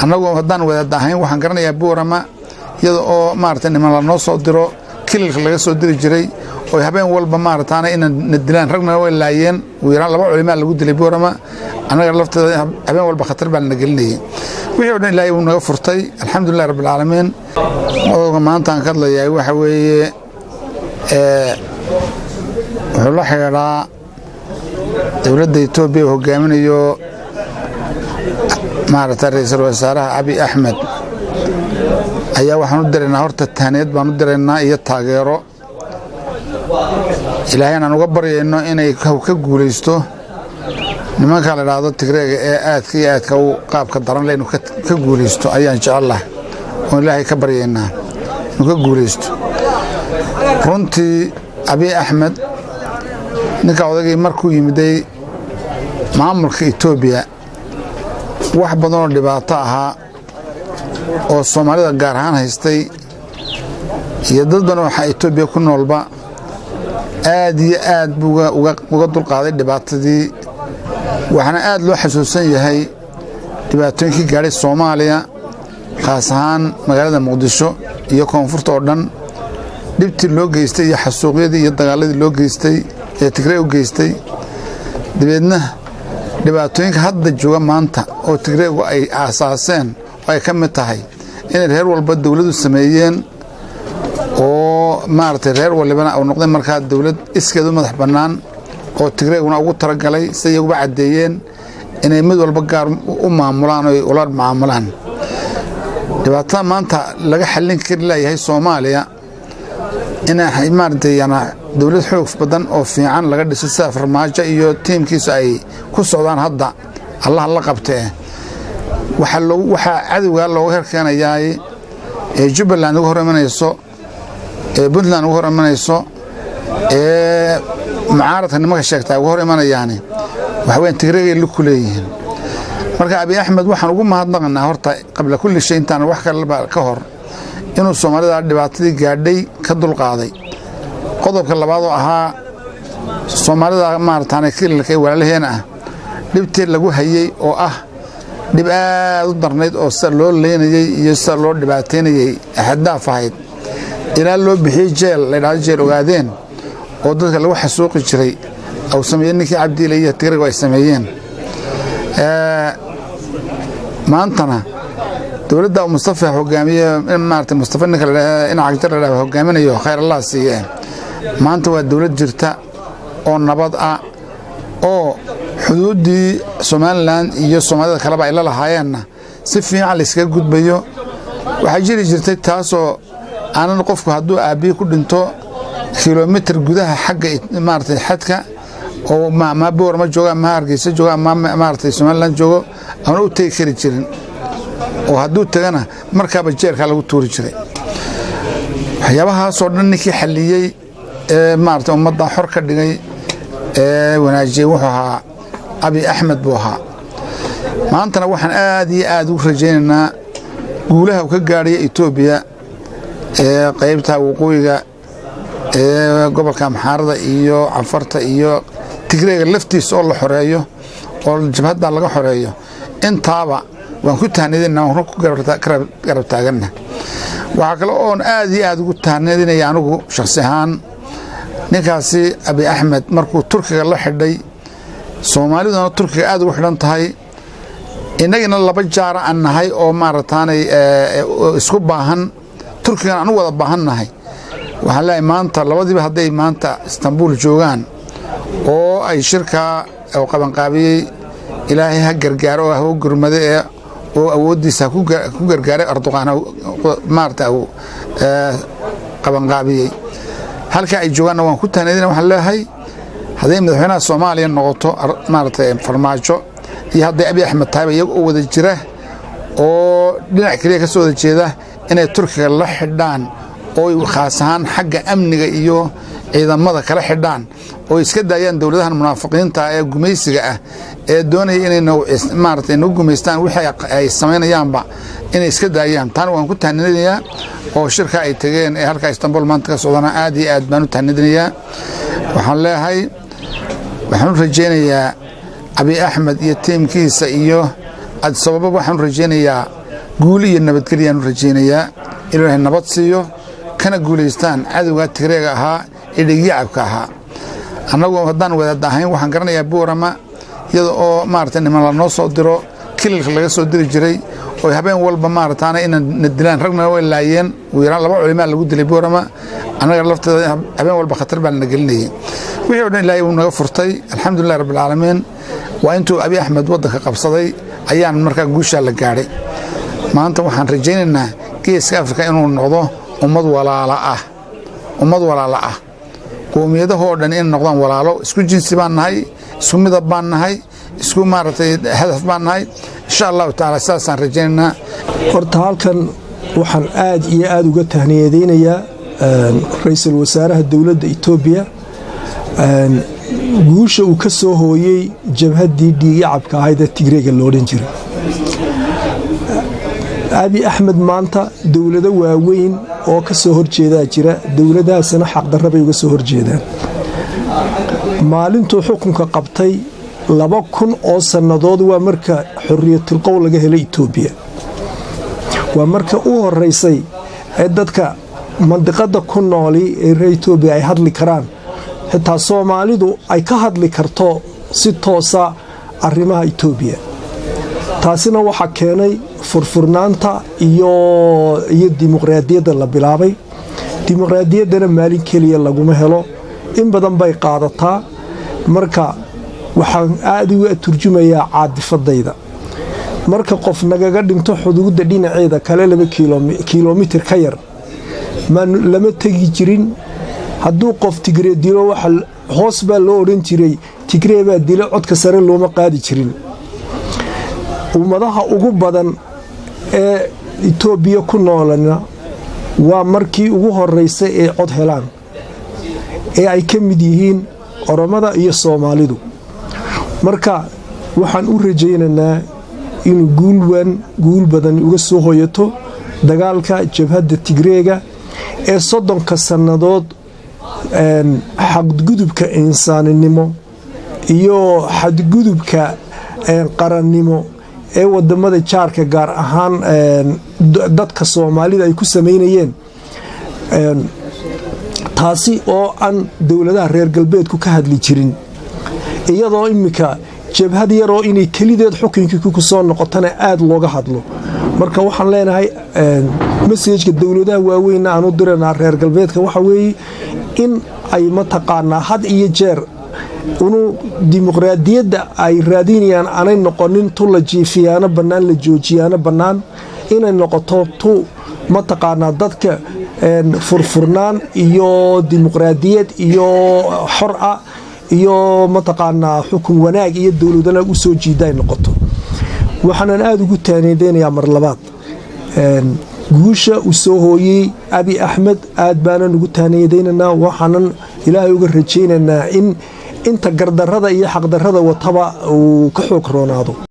annagu haddaan wadaad ahayn waxaan garanayaa Boorama iyada oo maartay niman la noo soo diro kililka laga soo diri jiray oo habeen walba maartaana inaan dilaan ragna way laayeen weeraan laba culimaa lagu dilay Boorama anaga lafteeda habeen walba khatar baan na gelinayay wixii oo dhan Ilaahay uu naga furtay alxamdulillaah rabbil caalamiin oo maanta aan ka hadlayaa waxa weeye wuxuu la xiriiraa dowladda Itoobiya hogaaminayo maarta ra'iisul wasaaraha Abiy Ahmed ayaa waxaan u direynaa horta taaneed baan u direynaa iyo taageero Ilaahay aan uga baryayno inay ka guuleysto nimanka la raado Tigreega ee aadka u qaabka daran leenu ka guuleysto ayaan jecelahay oo Ilaahay ka baryaynaa inuu ka guuleysto runtii Abiy Ahmed ninka odagay markuu yimiday maamulka Itoobiya wax badan oo dhibaato ahaa oo Soomaalida gaar ahaan haystay iyo dad badan oo Itoobiya ku noolba aad iyo aad uga dulqaaday dhibaatadii waxana aad loo xasuusan yahay dhibaatooyinkii gaaray Soomaaliya qaas ahaan magaalada Muqdisho iyo koonfurta oo dhan dhibtii loo geystay iyo xasuuqyadii iyo dagaaladii loo geystay ee Tigreey u geystay dibeedna dhibaatooyinka hadda jooga maanta oo Tigreegu ay aasaaseen ay ka mid tahay in reer walba dawladdu sameeyeen oo maartay reer walibana oo noqday markaa dawlad iskeedu madax bannaan oo Tigreeguna ugu talagalay say uga cadeeyeen inay mid walba gaar u maamulaan oo ula maamulaan dhibaatada maanta laga xallin kari lahayd Soomaaliya inay maartay dawlad xoog badan oo fiican laga dhisay Farmaajo iyo tiimkiisa ay ku socdaan hadda Allah la qabtay waxa cadawga looga herkeenayaa ee Jubbaland ugu horeemanayso ee Puntland ugu horeemanayso ee mucaaradka nimanka sheegtay ugu horeemanayaan waxa weyn Tigreey lu kuleeyeen marka Abiy Ahmed waxaan ugu mahadnaqnaa horta qabla kulli shay intaan wax kale ka hor inuu Soomaalida dhibaatadii gaadhay ka dulqaaday qodobka labaad oo ahaa Soomaalida maartaan kililka walaalaheena dhibtii lagu hayay oo ah dib aad u darnayd oo sa loo leenayay iyo sa loo dhibaateynayay ahdaaf ahayd ilaa loo bixiyay jeel la yiraahdo jeel ogaadeen oo dadka lagu xasuuqi jiray aw sameeyeen ninkii Cabdiilay iyo Tigreeg ay sameeyeen maantana dawladda Mustafa hogaamiye maartay Mustafa ninka in cagtar la hogaaminayo khayr Allah siiye maanta waa dawlad jirta oo nabad ah oo xuduudii Somaliland iyo Soomaalida kala ba ila lahaayeen si fiican la iska gudbayo waxa jiri jirtay taasoo aanan qofku hadduu aabiye ku dhinto kilomitir gudaha xagga maartay xadka oo ma Boorama jooga ma Hargeysa jooga ma maartay Somaliland joogo aan u tagi kari jirin oo hadduu tagana markaaba jeerka lagu tuuri jiray waxyaabahaas oo dhan ninkii xalliyay maartay ummadda xor ka dhigay wanaajiyay wuxuu ahaa Abiy Ahmed buu ahaa maantana waxaan aad iyo aad u rajaynaynaa guulaha uu ka gaaray Itoobiya qaybta waqooyiga gobolka Amxaarada iyo Cafarta iyo Tigreega laftiisa oo la xoreeyo oo jabhadda laga xoreeyo intaaba waan ku taanidinaa oo ku garab taagana waxa kale oo aad iyo aad ugu taanidinaya anigu shakhsi ahaan ninkaasi Abiy Ahmed markuu Turkiga la xidhay Soomaaliduna Turkiga aad ugu xidhan tahay inagina laba jaar aan nahay oo maartaanay isku baahan Turkiga aan wada baahannahay waxa la maanta labadiiba haday maanta Istanbul joogan oo ay shirka oo qaban qaabiyay Ilaahay ha gargaaro oo gurmade oo awoodiisa ku gargaaray Erdogan maarta oo qaban qaabiyay halka ay joogan waan ku taanadina waxaan leeyahay haday madaxweynaha Soomaaliya noqoto maartay Farmaajo iyo haday Abiy Ahmed tahay iyagu wada jira oo dhinac kaliya ka soo wada jeeda inay Turkiga la xidhaan oo khaas ahaan xagga amniga iyo ciidamada kala xidhaan oo iska daayaan dawladahan munaafiqiinta ee gumaysiga ah ee doonaya inay maartay inuu gumaystaan wixii ay sameeyaanba inay iska daayaan tan waan ku taaninayaa oo shirka ay tageen ee halka Istanbul maanta ka socdana aad iyo aad baan u taaninayaa waxaan leeyahay waxaan rajaynayaa Abiy Ahmed iyo tiimkiisa iyo sababa waxaan rajaynayaa guul iyo nabadgelyo rajaynayaa ilaahay nabad siiyo kana guuleystaan cadowga Tigreega ahaa ee dhigyaabka ahaa annagu haddaan wadaad ahayn waxaan garanayaa Boorama iyada oo maartay niman la noo soo diro kililka laga soo diri jiray oo habeen walba maartaana inaan dilaan ragna way laayeen weeraan laba culimaa lagu dilay Boorama anaga lafteeda habeen walba khatar baan na gelinayay wixii oo dhan Ilaahay uu naga furtay alxamdulillaah rabbil caalamiin waa intuu Abiy Ahmed wadanka qabsaday ayaan markaa guusha la gaaray maanta waxaan rajaynaynaa geeska Afrika inuu noqdo ummad walaalo ah qoomiyadaha oo dhan in noqdaan walaalo isku jinsi baan nahay isku midab baan nahay isku maartay hadaf baan nahay insha Allah taala saasan rajayna horta halkan waxaan aad iyo aad uga tahniyadeynayaa ra'iisul wasaaraha dawladda Itoobiya guusha uu ka soo hooyay jabhadii dhigacabka ahayd ee Tigreega loo dhan jiray Abiy Ahmed maanta dawlado waaweyn oo ka soo horjeeda jira dawladaasna xaq darraba uga soo horjeedaan maalintuu xukunka qabtay 2000 oo sanadood waa marka xorriyatul qowl laga helay Itoobiya waa marka uu horeysay ee dadka mandiqada ku nool ee Itoobiya ay hadli karaan xitaa Soomaalidu ay ka hadli karto si toosa arrimaha Itoobiya taasina waxa keenay furfurnaanta iyo dimuqraadiyadda la bilaabay dimuqraadiyaddana maalin kaliya laguma helo in badan bay qaadataa marka waxaan aad uga turjumayaa caadifadayda marka qof nagaga dhinto xuduudda dhinaceeda kale 2 kiiloomitir ka yar ma lama tagi jirin hadduu qof Tigreey dilo waxa hoos baa loo oran jiray Tigreey baa dilo codka sare looma qaadi jirin ummadaha ugu badan ee Itoobiya ku noolana waa markii ugu horeysay ee cod helaan ee ay ka mid yihiin Oromada iyo Soomaalidu marka waxaan u rajaynaynaa inuu guul badan uga soo hooyato dagaalka jabhadda Tigreega ee 30 sanadood xadgudubka insaaninimo iyo xadgudubka qarannimo ee wadamada jaarka gaar ahaan dadka Soomaalida ay ku sameeyeen taasi oo aan dawladaha reer galbeedku ka hadli jirin iyadoo imika jabhad yar oo inay kalideed xukunkii ku soo noqotana aad looga hadlo marka waxaan leenahay message-ka dawladaha waaweyn aan u diranaa reer galbeedka waxa weeye in ay mataqaanaa had iyo jeer unu dimuqraadiyadda ay raadinayaan aanay noqonin tu la jiifiyaana bannaan la joojiyaana bannaan inay noqoto tu mataqaanaa dadka furfurnaan iyo dimuqraadiyad iyo xor ah iyo mataqaanaa xukun wanaag iyo dawladana u soo jiiday noqoto waxaan aad ugu taanideenayaa mar labaad guusha uu soo hooyay Abiy Ahmed aad baan ugu taanideynaa waxaan Ilaahay uga rajaynaynaa in inta gardarrada iyo xaq darrada wataba uu ka xoog roonaado